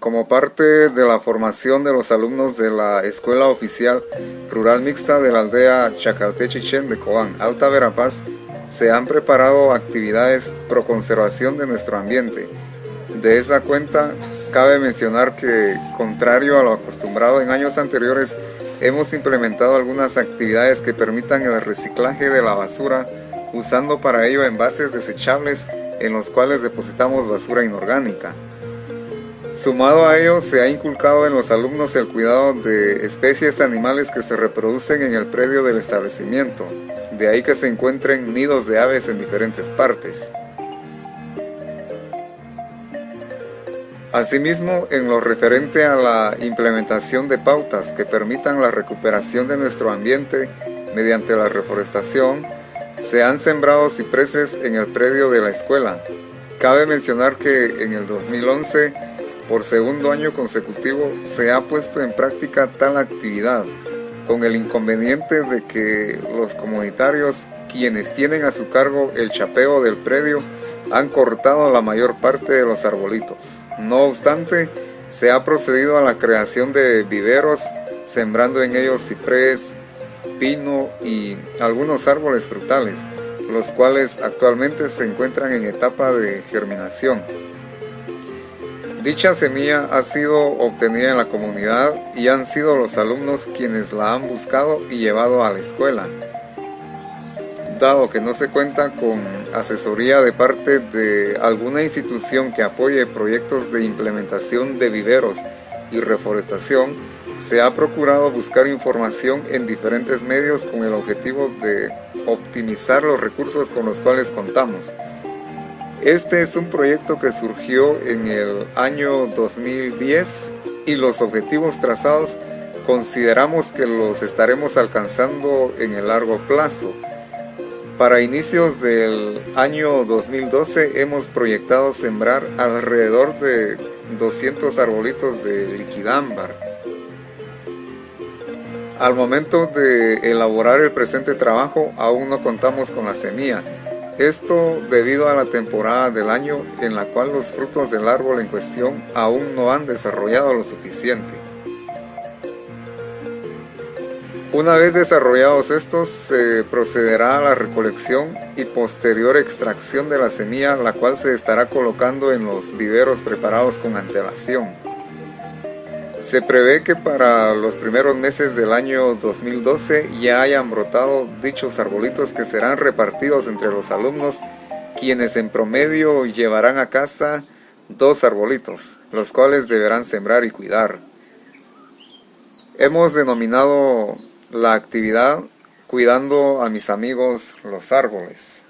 Como parte de la formación de los alumnos de la Escuela Oficial Rural Mixta de la aldea Chacaltechichén de Cobán, Alta Verapaz, se han preparado actividades pro conservación de nuestro ambiente. De esa cuenta, cabe mencionar que, contrario a lo acostumbrado en años anteriores, hemos implementado algunas actividades que permitan el reciclaje de la basura, usando para ello envases desechables en los cuales depositamos basura inorgánica. Sumado a ello, se ha inculcado en los alumnos el cuidado de especies de animales que se reproducen en el predio del establecimiento, de ahí que se encuentren nidos de aves en diferentes partes. Asimismo, en lo referente a la implementación de pautas que permitan la recuperación de nuestro ambiente mediante la reforestación, se han sembrado cipreses en el predio de la escuela. Cabe mencionar que en el 2011, por segundo año consecutivo, se ha puesto en práctica tal actividad, con el inconveniente de que los comunitarios, quienes tienen a su cargo el chapeo del predio, han cortado la mayor parte de los arbolitos. No obstante, se ha procedido a la creación de viveros, sembrando en ellos ciprés, pino y algunos árboles frutales, los cuales actualmente se encuentran en etapa de germinación. Dicha semilla ha sido obtenida en la comunidad y han sido los alumnos quienes la han buscado y llevado a la escuela. Dado que no se cuenta con asesoría de parte de alguna institución que apoye proyectos de implementación de viveros y reforestación, se ha procurado buscar información en diferentes medios con el objetivo de optimizar los recursos con los cuales contamos. Este es un proyecto que surgió en el año 2010 y los objetivos trazados consideramos que los estaremos alcanzando en el largo plazo. Para inicios del año 2012 hemos proyectado sembrar alrededor de 200 arbolitos de liquidámbar. Al momento de elaborar el presente trabajo aún no contamos con la semilla. Esto debido a la temporada del año en la cual los frutos del árbol en cuestión aún no han desarrollado lo suficiente. Una vez desarrollados estos, se procederá a la recolección y posterior extracción de la semilla, la cual se estará colocando en los viveros preparados con antelación. Se prevé que para los primeros meses del año 2012 ya hayan brotado dichos arbolitos que serán repartidos entre los alumnos, quienes en promedio llevarán a casa 2 arbolitos, los cuales deberán sembrar y cuidar. Hemos denominado la actividad Cuidando a mis amigos los árboles.